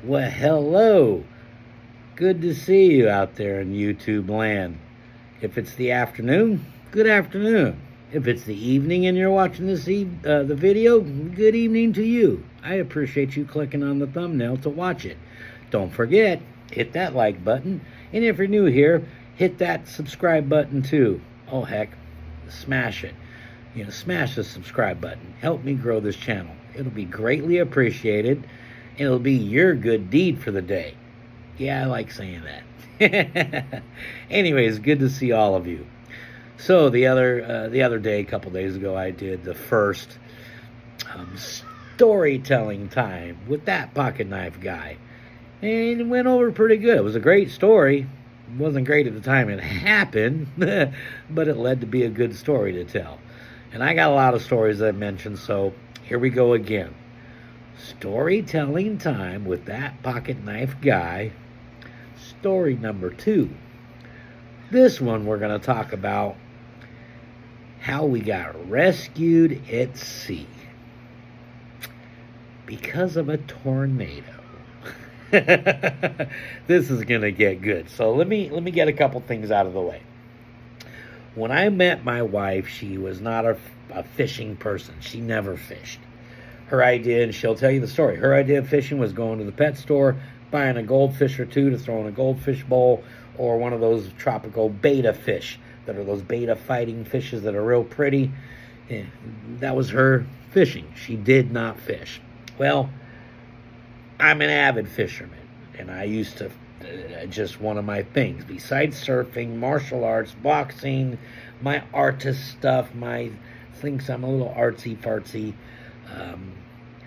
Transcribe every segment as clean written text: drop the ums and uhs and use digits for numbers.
Well, hello. Good to see you out there in YouTube land. If it's the afternoon, good afternoon. If it's the evening and you're watching the video, good evening to you. I appreciate you clicking on the thumbnail to watch it. Don't forget, hit that like button. And if you're new here, hit that subscribe button too. Oh, heck, smash it. Smash the subscribe button. Help me grow this channel. It'll be greatly appreciated. It'll be your good deed for the day. Yeah, I like saying that. Anyways, good to see all of you. So the other day, a couple days ago, I did the first storytelling time with that pocket knife guy, and it went over pretty good. It was a great story. It wasn't great at the time it happened, but it led to be a good story to tell. And I got a lot of stories I mentioned, so here we go again. Storytelling time with that pocket knife guy. Story number 2. This one we're going to talk about how we got rescued at sea because of a tornado. This is going to get good. So let me get a couple things out of the way. When I met my wife, she was not a fishing person. She never fished. Her idea, and she'll tell you the story, her idea of fishing was going to the pet store, buying a goldfish or two to throw in a goldfish bowl, or one of those tropical betta fish that are those betta fighting fishes that are real pretty. And that was her fishing. She did not fish. Well, I'm an avid fisherman, and I used to, just one of my things, besides surfing, martial arts, boxing, my artist stuff, my things, I'm a little artsy-fartsy.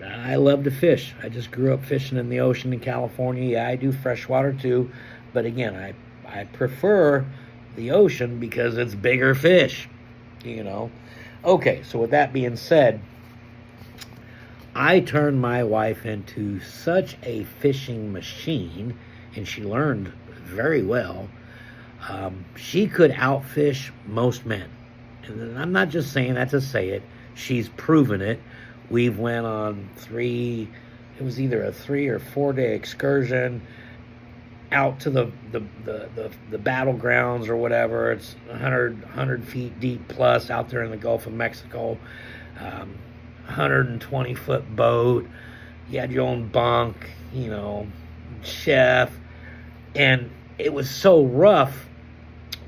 I love to fish. I just grew up fishing in the ocean in California. Yeah, I do freshwater too, but again, I prefer the ocean because it's bigger fish, Okay, so with that being said, I turned my wife into such a fishing machine, and she learned very well. She could outfish most men. And I'm not just saying that to say it. She's proven it. We've went on it was either a 3 or 4 day excursion out to the battlegrounds or whatever. It's 100 feet deep plus out there in the Gulf of Mexico. 120-foot boat. You had your own bunk, chef. And it was so rough,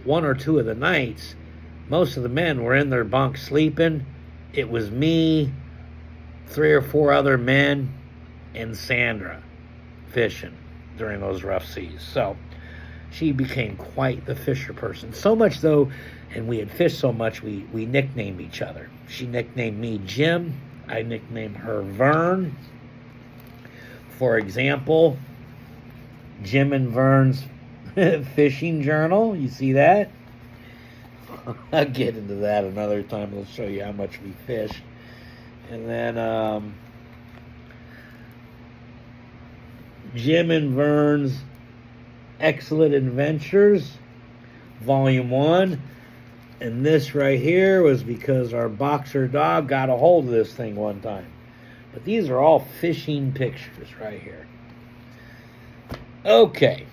1 or 2 of the nights, most of the men were in their bunk sleeping. It was me, 3 or 4 other men, and Sandra fishing during those rough seas. So she became quite the fisher person. So much though, and we had fished so much, we nicknamed each other. She nicknamed me Jim. I nicknamed her Vern. For example, Jim and Vern's fishing journal. You see that? I'll get into that another time. I'll show you how much we fish. And then Jim and Vern's Excellent Adventures, Volume 1. And this right here was because our boxer dog got a hold of this thing one time. But these are all fishing pictures right here. Okay.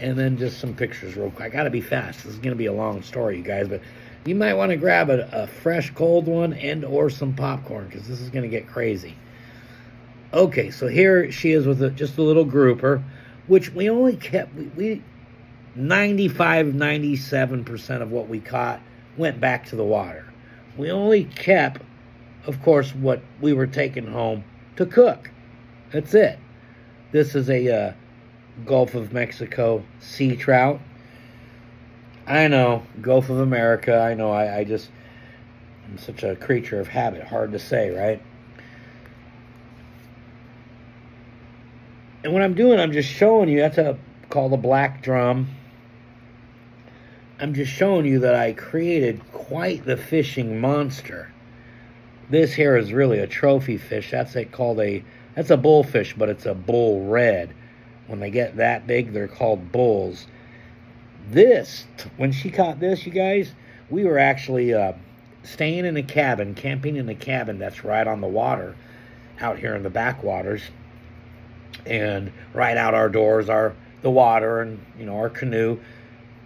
And then just some pictures real quick. I got to be fast. This is going to be a long story, you guys. But you might want to grab a fresh, cold one and or some popcorn because this is going to get crazy. Okay, so here she is with just a little grouper, which we only kept, we 97% of what we caught went back to the water. We only kept, of course, what we were taking home to cook. That's it. This is a Gulf of Mexico sea trout. I know, Gulf of America. I know, I'm such a creature of habit. Hard to say, right? And what I'm doing, I'm just showing you, that's called a black drum. I'm just showing you that I created quite the fishing monster. This here is really a trophy fish. That's a bullfish, but it's a bull red. When they get that big, they're called bulls. When she caught this, you guys, we were actually staying in a cabin, camping in a cabin that's right on the water out here in the backwaters. and right out our doors are the water and our canoe.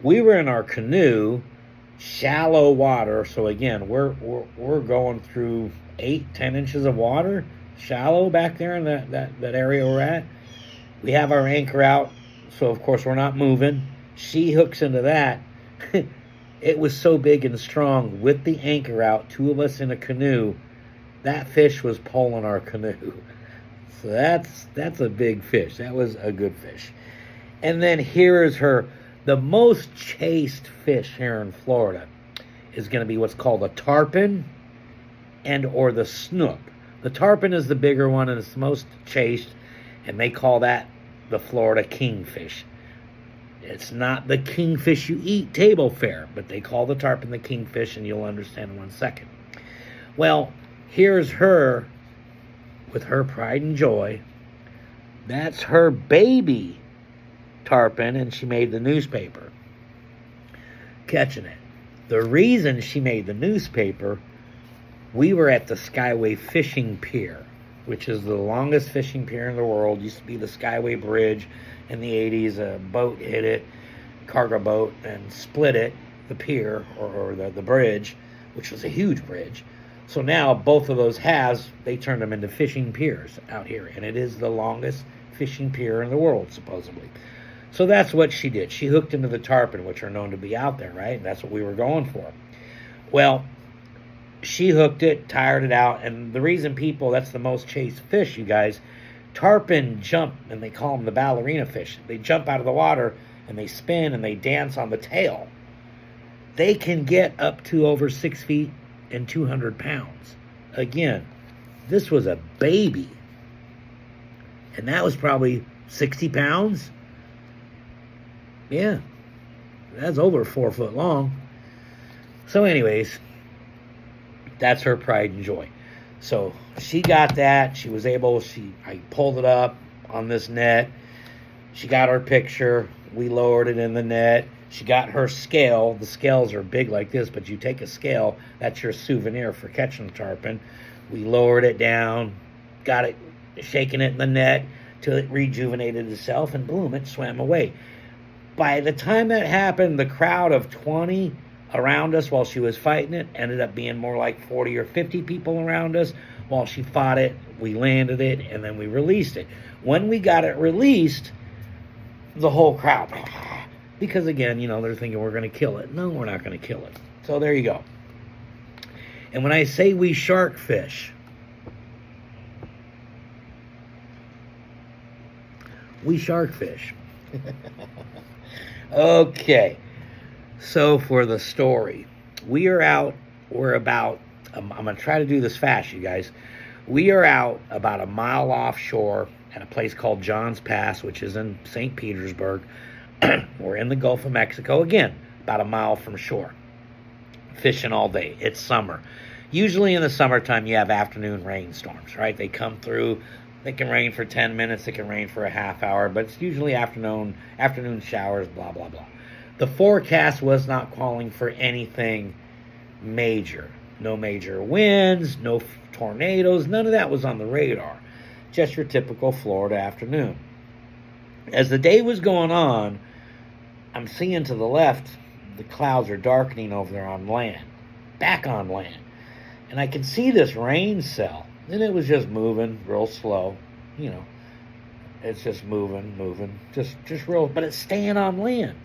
We were in our canoe, shallow water. So again, we're going through 8-10 inches of water, shallow back there in that area we're at. We have our anchor out, so of course we're not moving. She hooks into that. It was so big and strong with the anchor out, two of us in a canoe. That fish was pulling our canoe. So that's a big fish. That was a good fish. And then here is her. The most chased fish here in Florida is going to be what's called a tarpon and or the snook. The tarpon is the bigger one and it's the most chased, and they call that the Florida kingfish. It's not the kingfish you eat table fare, but they call the tarpon the kingfish, and you'll understand in 1 second. Well, here's her with her pride and joy. That's her baby tarpon, and she made the newspaper catching it. The reason she made the newspaper, we were at the Skyway Fishing Pier, which is the longest fishing pier in the world. Used to be the Skyway Bridge. In the 80s, a boat hit it, cargo boat, and split it, the pier, or the bridge, which was a huge bridge. So now both of those halves, they turned them into fishing piers out here. And it is the longest fishing pier in the world, supposedly. So that's what she did. She hooked into the tarpon, which are known to be out there, right? And that's what we were going for. Well, she hooked it, tired it out, and the reason that's the most chased fish, you guys. Tarpon jump, and they call them the ballerina fish. They jump out of the water, and they spin, and they dance on the tail. They can get up to over 6 feet and 200 pounds. Again, this was a baby. And that was probably 60 pounds. Yeah, that's over 4 foot long. So anyways, that's her pride and joy. So she got that. She was able, I pulled it up on this net. She got her picture. We lowered it in the net. She got her scale. The scales are big like this, but you take a scale, that's your souvenir for catching the tarpon. We lowered it down, got it, shaking it in the net till it rejuvenated itself, and boom, it swam away. By the time that happened, the crowd of 20 around us while she was fighting it ended up being more like 40 or 50 people around us while she fought it. We landed it, and then we released it. When we got it released, the whole crowd, because again, they're thinking we're going to kill it. No, we're not going to kill it. So there you go. And when I say we shark fish, we shark fish. Okay. So for the story, we're about, I'm going to try to do this fast, you guys. We are out about a mile offshore at a place called Johns Pass, which is in St. Petersburg. We're in the Gulf of Mexico, again, about a mile from shore. Fishing all day. It's summer. Usually in the summertime, you have afternoon rainstorms, right? They come through. They can rain for 10 minutes. It can rain for a half hour, but it's usually afternoon showers, blah, blah, blah. The forecast was not calling for anything major. No major winds, no tornadoes, none of that was on the radar. Just your typical Florida afternoon. As the day was going on, I'm seeing to the left, the clouds are darkening over there on land, back on land. And I can see this rain cell, and it was just moving real slow, It's just moving, just real, but it's staying on land.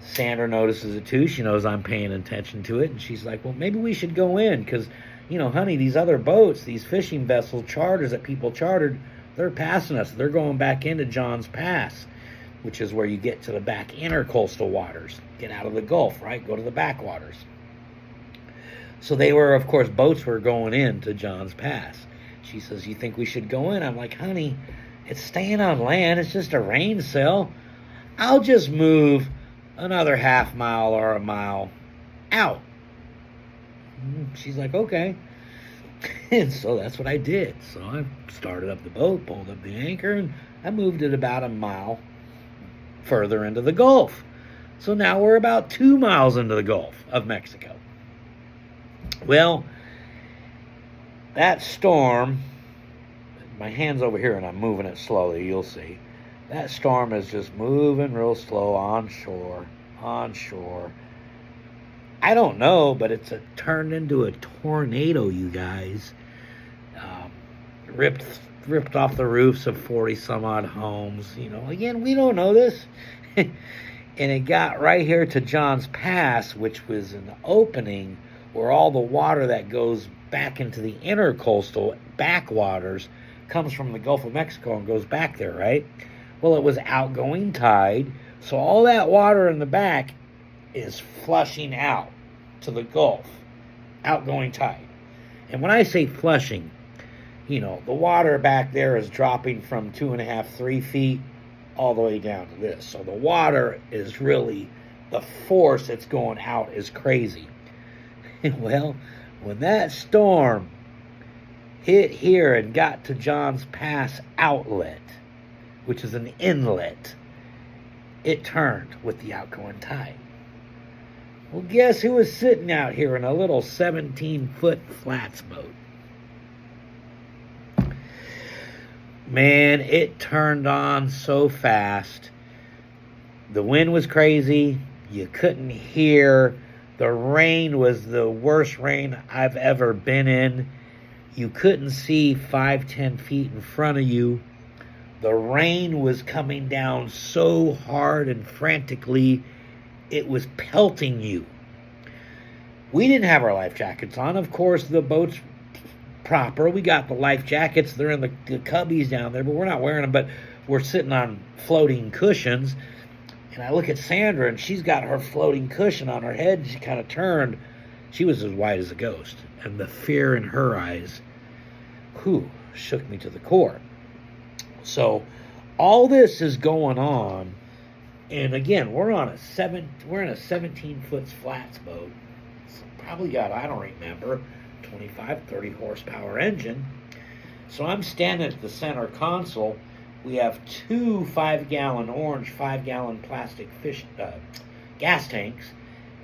Sandra notices it too. She knows I'm paying attention to it, and she's like, well, maybe we should go in, because, honey, these other boats, these fishing vessel charters that people chartered, they're passing us. They're going back into Johns Pass, which is where you get to the back intercoastal waters. Get out of the Gulf, right? Go to the backwaters. So they were, of course, boats were going into Johns Pass. She says, you think we should go in? I'm like, honey, it's staying on land. It's just a rain cell. I'll just move another half mile or a mile out. She's like, okay. And so that's what I did. So I started up the boat, pulled up the anchor, and I moved it about a mile further into the Gulf. So now we're about 2 miles into the Gulf of Mexico. Well, that storm my hand's over here and I'm moving it slowly, you'll see. That storm is just moving real slow onshore. I don't know, but it's turned into a tornado, you guys. Ripped off the roofs of 40 some odd homes. Again, we don't know this. And it got right here to Johns Pass, which was an opening where all the water that goes back into the intercoastal backwaters comes from the Gulf of Mexico and goes back there, right? Well, it was outgoing tide, so all that water in the back is flushing out to the Gulf, outgoing tide. And when I say flushing, the water back there is dropping from 2.5, 3 feet all the way down to this. So the water is really, the force that's going out is crazy. Well, when that storm hit here and got to Johns Pass outlet, which is an inlet, it turned with the outgoing tide. Well, guess who was sitting out here in a little 17-foot flats boat? Man, it turned on so fast. The wind was crazy. You couldn't hear. The rain was the worst rain I've ever been in. You couldn't see 5-10 feet in front of you. The rain was coming down so hard and frantically, it was pelting you. We didn't have our life jackets on. Of course, the boat's proper. We got the life jackets. They're in the cubbies down there, but we're not wearing them. But we're sitting on floating cushions. And I look at Sandra, and she's got her floating cushion on her head. She kind of turned. She was as white as a ghost. And the fear in her eyes, shook me to the core. So all this is going on, and again, we're in a 17-foot flats boat. It's probably got, I don't remember, 25, 30 horsepower engine. So I'm standing at the center console. We have two 5-gallon orange, 5-gallon plastic gas tanks.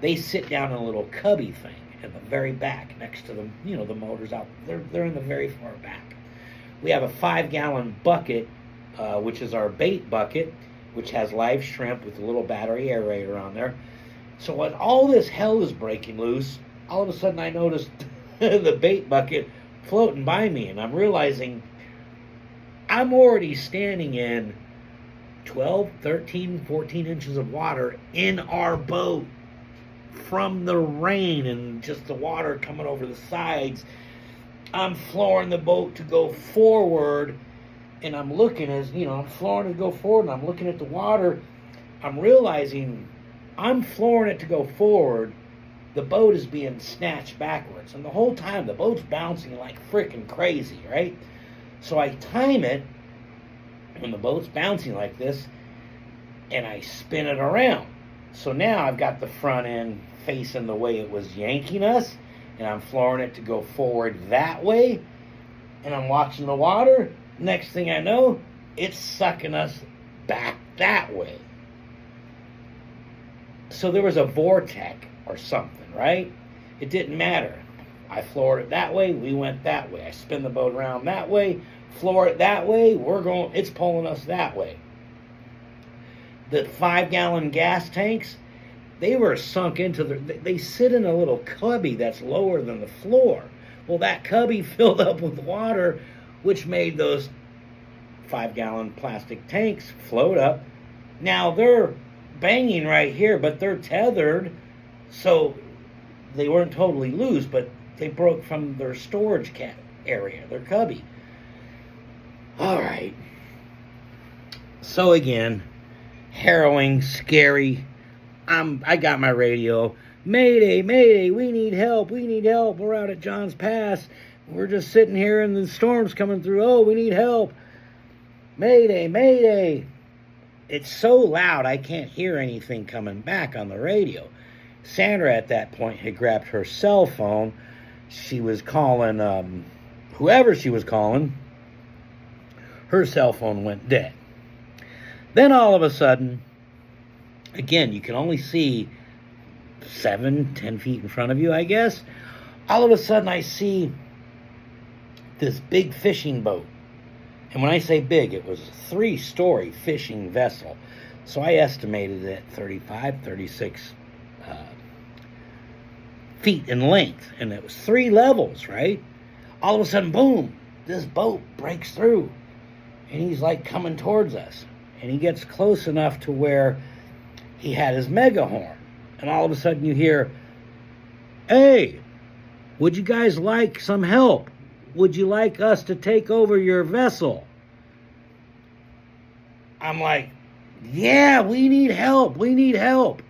They sit down in a little cubby thing in the very back next to them. The motors out. They're in the very far back. We have a 5-gallon bucket, which is our bait bucket, which has live shrimp with a little battery aerator on there. So when all this hell is breaking loose, all of a sudden I noticed the bait bucket floating by me, and I'm realizing I'm already standing in 12, 13, 14 inches of water in our boat from the rain and just the water coming over the sides. I'm flooring the boat to go forward, and I'm looking I'm flooring it to go forward, and I'm looking at the water. I'm realizing I'm flooring it to go forward. The boat is being snatched backwards, and the whole time the boat's bouncing like freaking crazy, right? So I time it when the boat's bouncing like this, and I spin it around. So now I've got the front end facing the way it was yanking us, and I'm flooring it to go forward that way, and I'm watching the water. Next thing I know, it's sucking us back that way. So there was a vortex or something, right? It didn't matter. I floored it that way, we went that way. I spin the boat around that way, floor it that way, it's pulling us that way. The 5-gallon gas tanks, they were sunk into they sit in a little cubby that's lower than the floor. Well, that cubby filled up with water, which made those 5-gallon plastic tanks float up. Now they're banging right here, but they're tethered, so they weren't totally loose, but they broke from their storage area, their cubby. All right. So again, harrowing, scary. I got my radio. Mayday, mayday, we need help, We're out at Johns Pass. We're just sitting here and the storm's coming through. Oh, we need help. Mayday, mayday. It's so loud I can't hear anything coming back on the radio. Sandra at that point had grabbed her cell phone. She was calling whoever she was calling. Her cell phone went dead. Then all of a sudden, again, you can only see 7-10 feet in front of you, I guess. All of a sudden I see this big fishing boat And when I say big, it was a 3-story fishing vessel. So I estimated it 35, 36 feet in length. And it was 3 levels, right? All of a sudden, boom, this boat breaks through. And he's like coming towards us. And he gets close enough to where he had his megahorn. And all of a sudden you hear, "Hey, would you guys like some help? Would you like us to take over your vessel?" I'm like, "Yeah, we need help. We need help."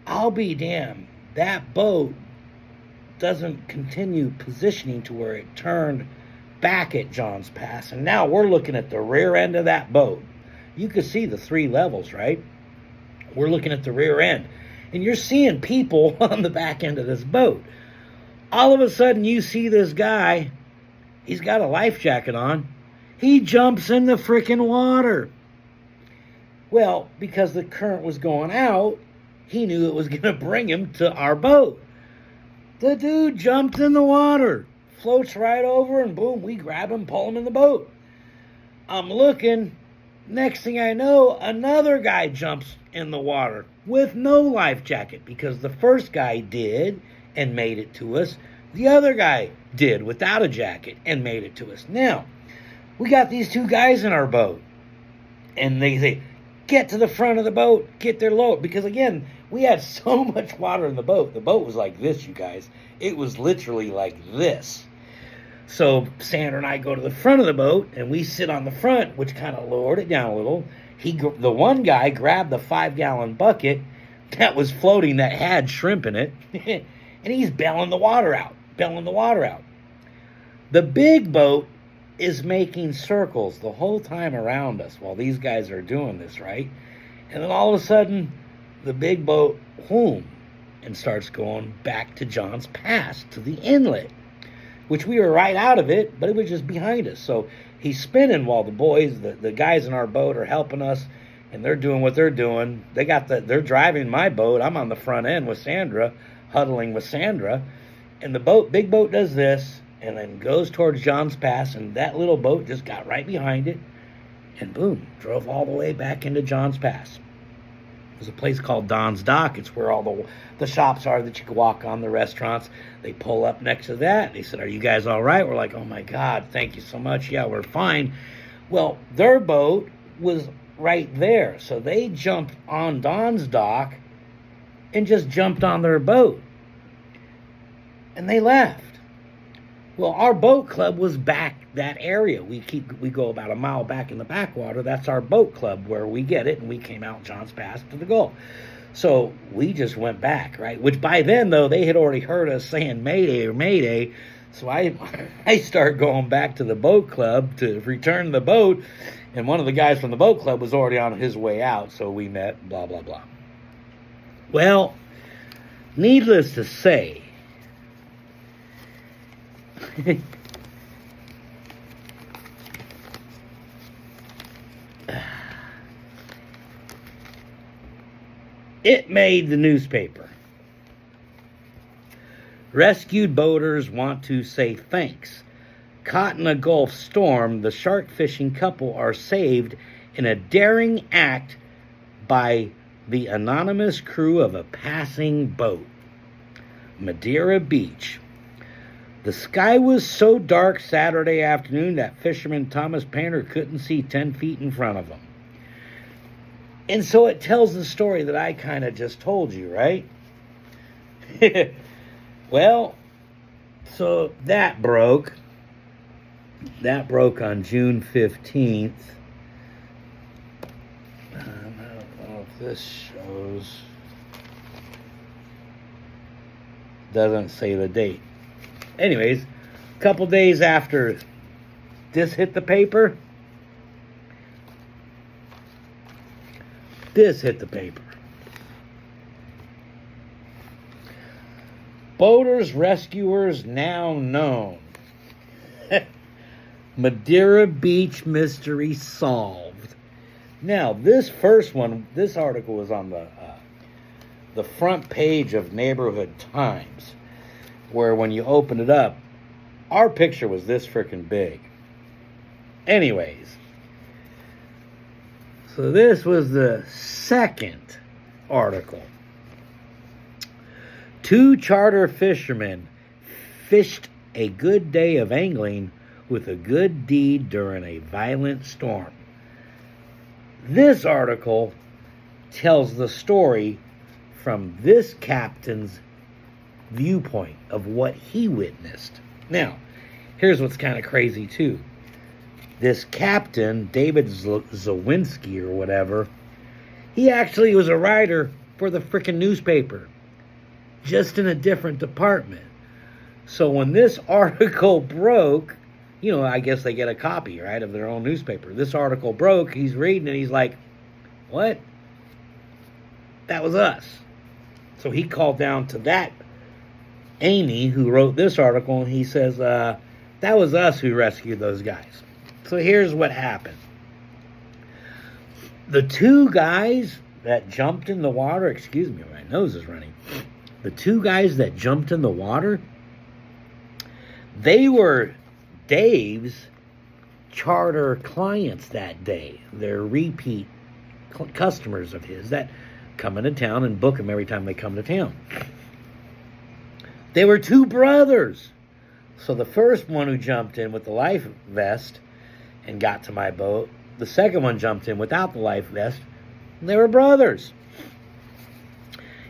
I'll be damned. That boat doesn't continue positioning to where it turned back at John's Pass. And now we're looking at the rear end of that boat. You can see the 3 levels, right? We're looking at the rear end. And you're seeing people on the back end of this boat. All of a sudden, you see this guy. He's got a life jacket on. He jumps in the freaking water. Well, because the current was going out, he knew it was going to bring him to our boat. The dude jumped in the water, floats right over, and boom, we grab him, pull him in the boat. I'm looking. Next thing I know, another guy jumps in the water with no life jacket, because the first guy did and made it to us. The other guy did without a jacket and made it to us. Now, we got these 2 guys in our boat, and they say, "Get to the front of the boat, get their load," because again, we had so much water in the boat. The boat was like this, you guys. It was literally like this. So Sandra and I go to the front of the boat, and we sit on the front, which kind of lowered it down a little. The one guy grabbed the 5-gallon bucket that was floating that had shrimp in it, and he's bailing the water out. The big boat is making circles the whole time around us while these guys are doing this, right? And then all of a sudden, the big boat, boom, and starts going back to John's Pass, to the inlet, which we were right out of it, but it was just behind us. So he's spinning while the boys, the guys in our boat, are helping us, and they're doing what they're doing. They're driving my boat. I'm on the front end with Sandra, huddling with Sandra, and the big boat does this, and then goes towards John's Pass, and that little boat just got right behind it, and boom, drove all the way back into John's Pass. There's a place called Don's Dock. It's where all the shops are that you can walk on, the restaurants. They pull up next to that. They said, "Are you guys all right?" We're like, "Oh my God, thank you so much. Yeah, we're fine." Well, their boat was right there. So they jumped on Don's dock and just jumped on their boat. And they left. Well, our boat club was back that area. We go about a mile back in the backwater. That's our boat club where we get it, and we came out John's Pass to the Gulf. So we just went back, right? Which by then, though, they had already heard us saying Mayday or Mayday. So I start going back to the boat club to return the boat, and one of the guys from the boat club was already on his way out. So we met, blah, blah, blah. Well, needless to say, it made the newspaper. Rescued boaters want to say thanks. Caught in a Gulf storm, the shark fishing couple are saved in a daring act by the anonymous crew of a passing boat. Madeira Beach. The sky was so dark Saturday afternoon that fisherman Thomas Painter couldn't see 10 feet in front of him. And so it tells the story that I kind of just told you, right? Well, so that broke. That broke on June 15th. I don't know if this shows. Doesn't say the date. Anyways, a couple days after this hit the paper, this hit the paper. Boaters, rescuers now known. Madeira Beach mystery solved. Now, this first one, this article was on the front page of Neighborhood Times, where when you open it up, our picture was this freaking big. anyways, so this was the second article. 2 charter fishermen fished a good day of angling with a good deed during a violent storm. This article tells the story from this captain's viewpoint of what he witnessed. Now, here's what's kind of crazy too. This captain, David Zawinski or whatever, he actually was a writer for the frickin' newspaper, just in a different department. So when this article broke, you know, I guess they get a copy, right, of their own newspaper. This article broke, he's reading it, he's like, what? That was us. So he called down to that Amy who wrote this article, and he says, that was us who rescued those guys. So here's what happened. The 2 guys that jumped in the water, excuse me, my nose is running. The 2 guys that jumped in the water, they were Dave's charter clients that day. They're repeat customers of his that come into town and book him every time they come to town. They were 2 brothers. So the first one who jumped in with the life vest and got to my boat, the second one jumped in without the life vest, and they were brothers.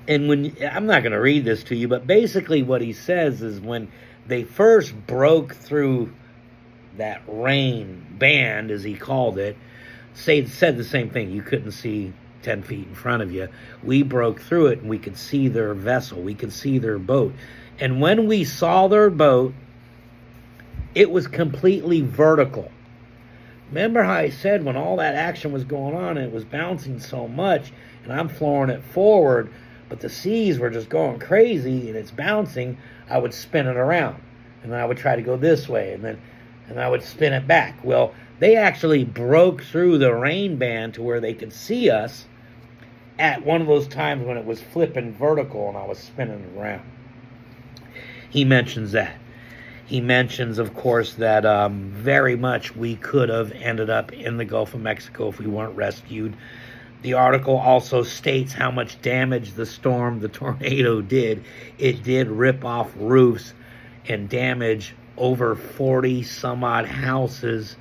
And when, I'm not going to read this to you, but basically what he says is when they first broke through that rain band, as he called it, said the same thing. You couldn't see 10 feet in front of you. We broke through it, and we could see their vessel. We could see their boat. And when we saw their boat, it was completely vertical. Remember how I said when all that action was going on, it was bouncing so much, and I'm flooring it forward, but the seas were just going crazy, and it's bouncing. I would spin it around, and then I would try to go this way, and I would spin it back. Well, they actually broke through the rain band to where they could see us at one of those times when it was flipping vertical and I was spinning it around. He mentions that. He mentions, of course, that very much we could have ended up in the Gulf of Mexico if we weren't rescued. The article also states how much damage the tornado did. It did rip off roofs and damage over 40 some odd houses,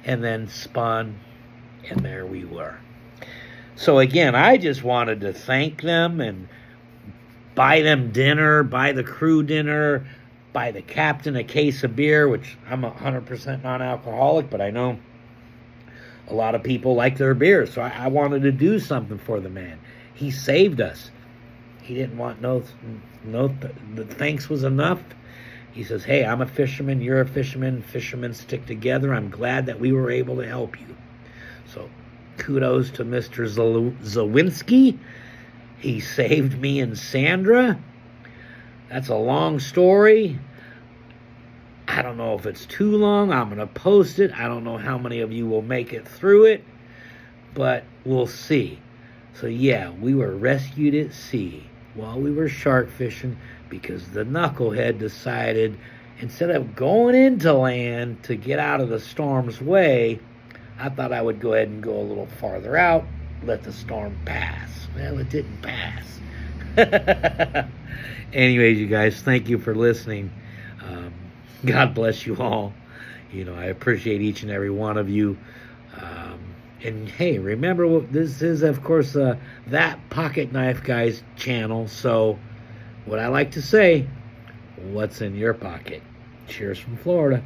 and then spun, and there we were. So again, I just wanted to thank them and buy them dinner, buy the crew dinner, buy the captain a case of beer, which I'm 100% non-alcoholic, but I know a lot of people like their beer, so I wanted to do something for the man. He saved us. He didn't want the thanks was enough. He says, hey, I'm a fisherman, you're a fisherman, fishermen stick together. I'm glad that we were able to help you. So kudos to Mr. Zawinski. He saved me and Sandra. That's a long story. I don't know if it's too long. I'm going to post it. I don't know how many of you will make it through it, but we'll see. So yeah, we were rescued at sea while we were shark fishing because the knucklehead decided instead of going into land to get out of the storm's way, I thought I would go ahead and go a little farther out, let the storm pass. Well, it didn't pass. Anyways, you guys, thank you for listening. God bless you all. You know, I appreciate each and every one of you. And hey, remember, this is, of course, That Pocket Knife Guy's channel. So, what I like to say, what's in your pocket? Cheers from Florida.